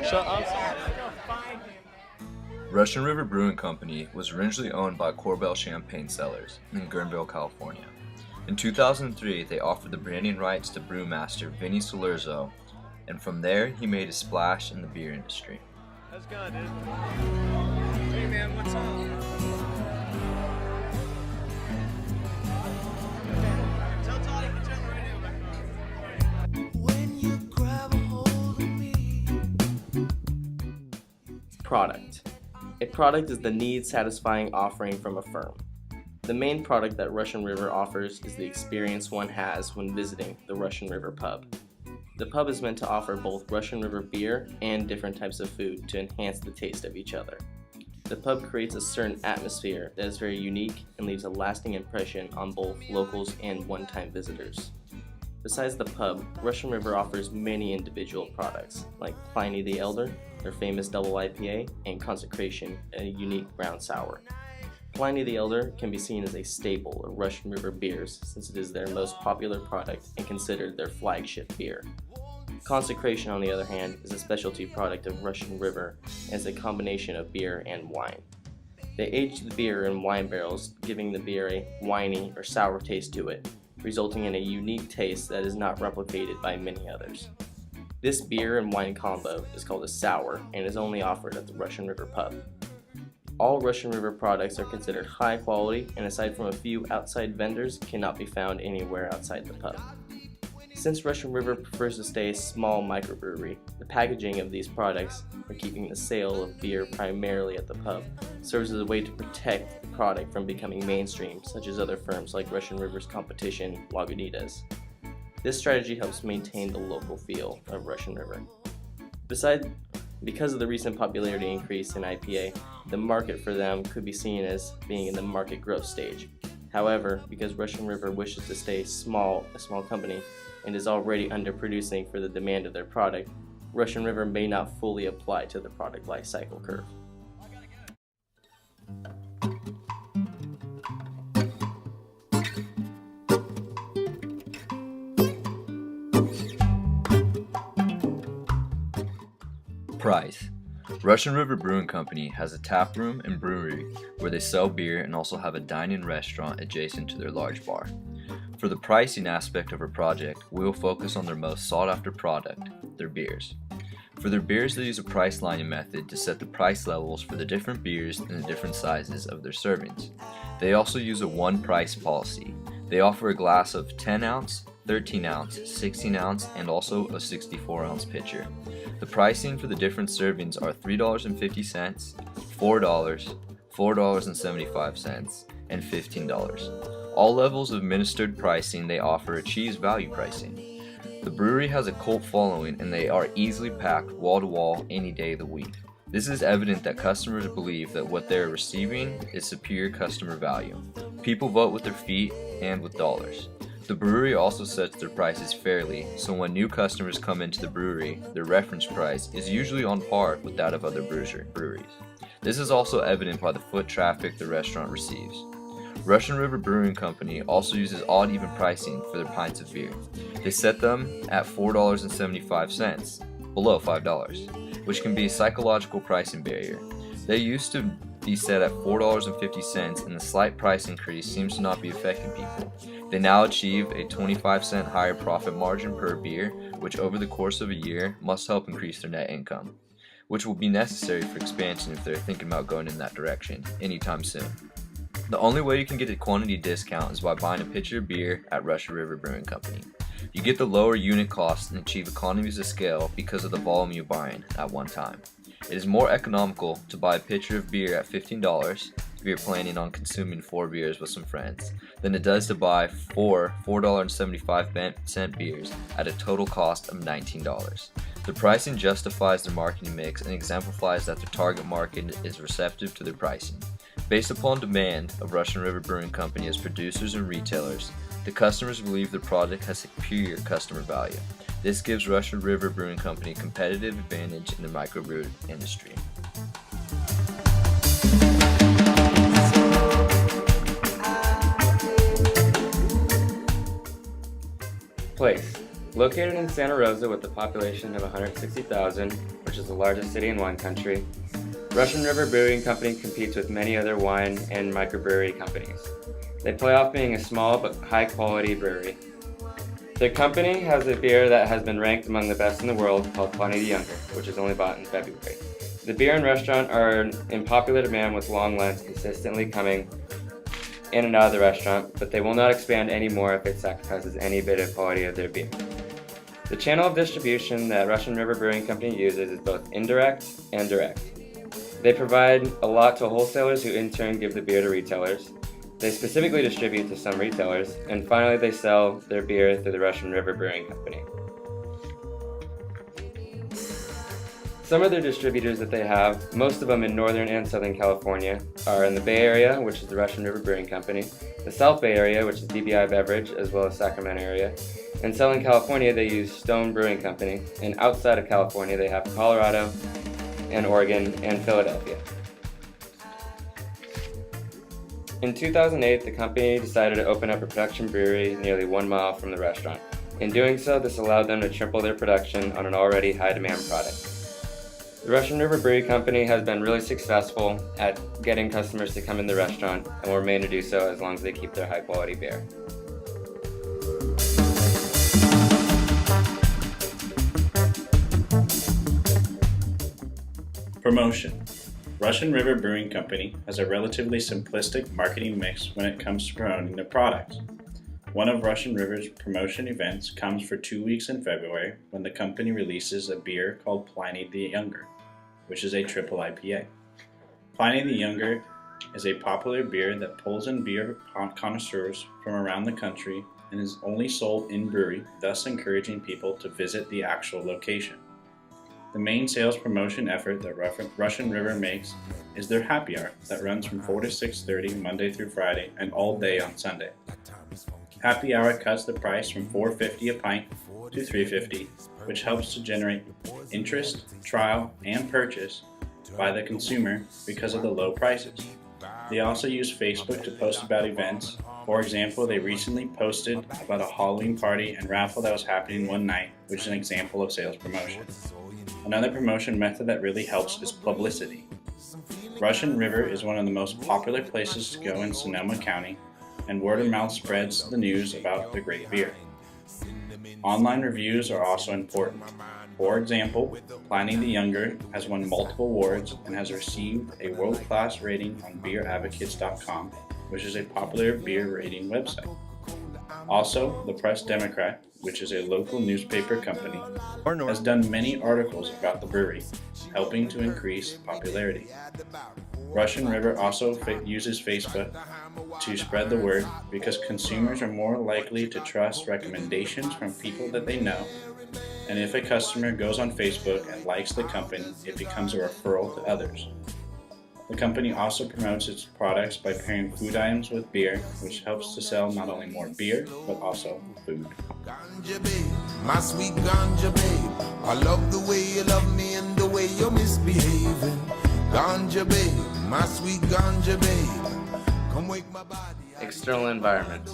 Shut up. Russian River Brewing Company was originally owned by Campbell Champagne Cellars in Guerneville, California. In 2003, they offered the branding rights to brewmaster Vinny Salurzo, and from there, he made a splash in the beer industry. How's it going, dude? Hey, man, what's up? Tell Todd he can turn the radio back on. When you grab a hold of me. Product. A product is the need-satisfying offering from a firm. The main product that Russian River offers is the experience one has when visiting the Russian River pub. The pub is meant to offer both Russian River beer and different types of food to enhance the taste of each other. The pub creates a certain atmosphere that is very unique and leaves a lasting impression on both locals and one-time visitors. Besides the pub, Russian River offers many individual products, like Pliny the Elder, their famous double IPA, and Consecration, a unique brown sour. Pliny the Elder can be seen as a staple of Russian River beers since it is their most popular product and considered their flagship beer. Consecration, on the other hand, is a specialty product of Russian River and is a combination of beer and wine. They age the beer in wine barrels, giving the beer a winey or sour taste to it, resulting in a unique taste that is not replicated by many others. This beer and wine combo is called a sour and is only offered at the Russian River pub. All Russian River products are considered high quality and aside from a few outside vendors cannot be found anywhere outside the pub. Since Russian River prefers to stay a small microbrewery, the packaging of these products, for keeping the sale of beer primarily at the pub, serves as a way to protect the product from becoming mainstream, such as other firms like Russian River's competition, Lagunitas. This strategy helps maintain the local feel of Russian River. Because of the recent popularity increase in IPA, the market for them could be seen as being in the market growth stage. However, because Russian River wishes to stay a small company, and is already underproducing for the demand of their product, Russian River may not fully apply to the product life cycle curve. Price. Russian River Brewing Company has a tap room and brewery where they sell beer and also have a dine-in restaurant adjacent to their large bar. For the pricing aspect of our project, we will focus on their most sought-after product, their beers. For their beers, they use a price lining method to set the price levels for the different beers and the different sizes of their servings. They also use a one-price policy. They offer a glass of 10-ounce, 13-ounce, 16-ounce, and also a 64-ounce pitcher. The pricing for the different servings are $3.50, $4, $4.75, and $15. All levels of administered pricing they offer achieves value pricing. The brewery has a cult following and they are easily packed wall to wall any day of the week. This is evident that customers believe that what they are receiving is superior customer value. People vote with their feet and with dollars. The brewery also sets their prices fairly, so when new customers come into the brewery, their reference price is usually on par with that of other breweries. This is also evident by the foot traffic the restaurant receives. Russian River Brewing Company also uses odd even pricing for their pints of beer. They set them at $4.75, below $5, which can be a psychological pricing barrier. They used to be set at $4.50 and the slight price increase seems to not be affecting people. They now achieve a 25-cent higher profit margin per beer, which over the course of a year must help increase their net income, which will be necessary for expansion if they're thinking about going in that direction anytime soon. The only way you can get a quantity discount is by buying a pitcher of beer at Russian River Brewing Company. You get the lower unit cost and achieve economies of scale because of the volume you're buying at one time. It is more economical to buy a pitcher of beer at $15 if you're planning on consuming 4 beers with some friends than it does to buy 4 $4.75 beers at a total cost of $19. The pricing justifies their marketing mix and exemplifies that their target market is receptive to their pricing. Based upon demand of Russian River Brewing Company as producers and retailers, the customers believe the product has superior customer value. This gives Russian River Brewing Company a competitive advantage in the microbrew industry. Place. Located in Santa Rosa with a population of 160,000, which is the largest city in wine country, Russian River Brewing Company competes with many other wine and microbrewery companies. They play off being a small but high-quality brewery. Their company has a beer that has been ranked among the best in the world called Pliny the Younger, which is only bought in February. The beer and restaurant are in popular demand with long lines consistently coming in and out of the restaurant, but they will not expand anymore if it sacrifices any bit of quality of their beer. The channel of distribution that Russian River Brewing Company uses is both indirect and direct. They provide a lot to wholesalers who in turn give the beer to retailers. They specifically distribute to some retailers, and finally they sell their beer through the Russian River Brewing Company. Some of their distributors that they have, most of them in Northern and Southern California, are in the Bay Area, which is the Russian River Brewing Company, the South Bay Area, which is DBI Beverage, as well as Sacramento area. In Southern California, they use Stone Brewing Company, and outside of California, they have Colorado and Oregon and Philadelphia. In 2008, the company decided to open up a production brewery nearly 1 mile from the restaurant. In doing so, this allowed them to triple their production on an already high-demand product. The Russian River Brewery Company has been really successful at getting customers to come in the restaurant and will remain to do so as long as they keep their high-quality beer. Promotion. Russian River Brewing Company has a relatively simplistic marketing mix when it comes to promoting their products. One of Russian River's promotion events comes for 2 weeks in February when the company releases a beer called Pliny the Younger, which is a triple IPA. Pliny the Younger is a popular beer that pulls in beer connoisseurs from around the country and is only sold in brewery, thus encouraging people to visit the actual location. The main sales promotion effort that Russian River makes is their happy hour that runs from 4 to 6:30 Monday through Friday and all day on Sunday. Happy hour cuts the price from $4.50 a pint to $3.50, which helps to generate interest, trial, and purchase by the consumer because of the low prices. They also use Facebook to post about events. For example, they recently posted about a Halloween party and raffle that was happening one night, which is an example of sales promotion. Another promotion method that really helps is publicity. Russian River is one of the most popular places to go in Sonoma County, and word of mouth spreads the news about the great beer. Online reviews are also important. For example, Pliny the Younger has won multiple awards and has received a world-class rating on beeradvocates.com, which is a popular beer rating website. Also, the Press Democrat, which is a local newspaper company, has done many articles about the brewery, helping to increase popularity. Russian River also uses Facebook to spread the word because consumers are more likely to trust recommendations from people that they know, and if a customer goes on Facebook and likes the company, it becomes a referral to others. The company also promotes its products by pairing food items with beer, which helps to sell not only more beer, but also food. Ganja babe, my sweet ganja babe. I love the way you love me and the way you're misbehaving. Ganja babe, my sweet ganja babe. Come wake my body. External environment.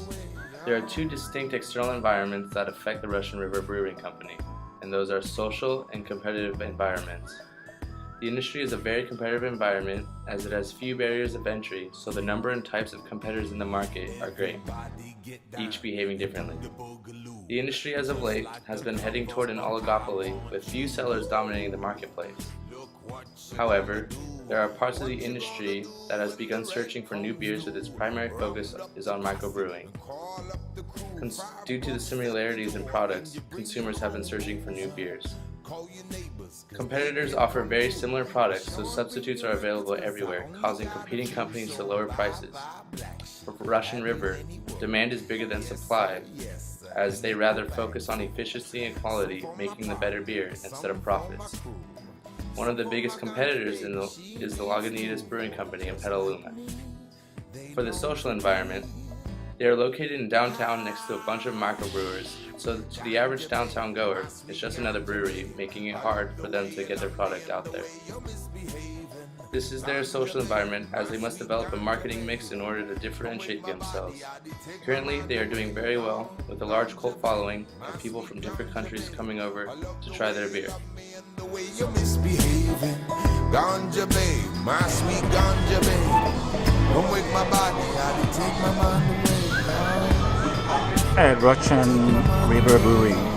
There are two distinct external environments that affect the Russian River Brewing Company, and those are social and competitive environments. The industry is a very competitive environment as it has few barriers of entry, so the number and types of competitors in the market are great, each behaving differently. The industry as of late has been heading toward an oligopoly with few sellers dominating the marketplace. However, there are parts of the industry that has begun searching for new beers with its primary focus is on microbrewing. Due to the similarities in products, consumers have been searching for new beers. Competitors offer very similar products, so substitutes are available everywhere, causing competing companies to lower prices. For Russian River, demand is bigger than supply, as they rather focus on efficiency and quality, making the better beer instead of profits. One of the biggest competitors is the Lagunitas Brewing Company in Petaluma. For the social environment, they are located in downtown next to a bunch of microbrewers, so to the average downtown goer, it's just another brewery, making it hard for them to get their product out there. This is their social environment, as they must develop a marketing mix in order to differentiate themselves. Currently, they are doing very well, with a large cult following and people from different countries coming over to try their beer. The way you're misbehaving, ganja babe, my sweet ganja babe. Don't wake my body, I take my mind away. At Russian River Brewing.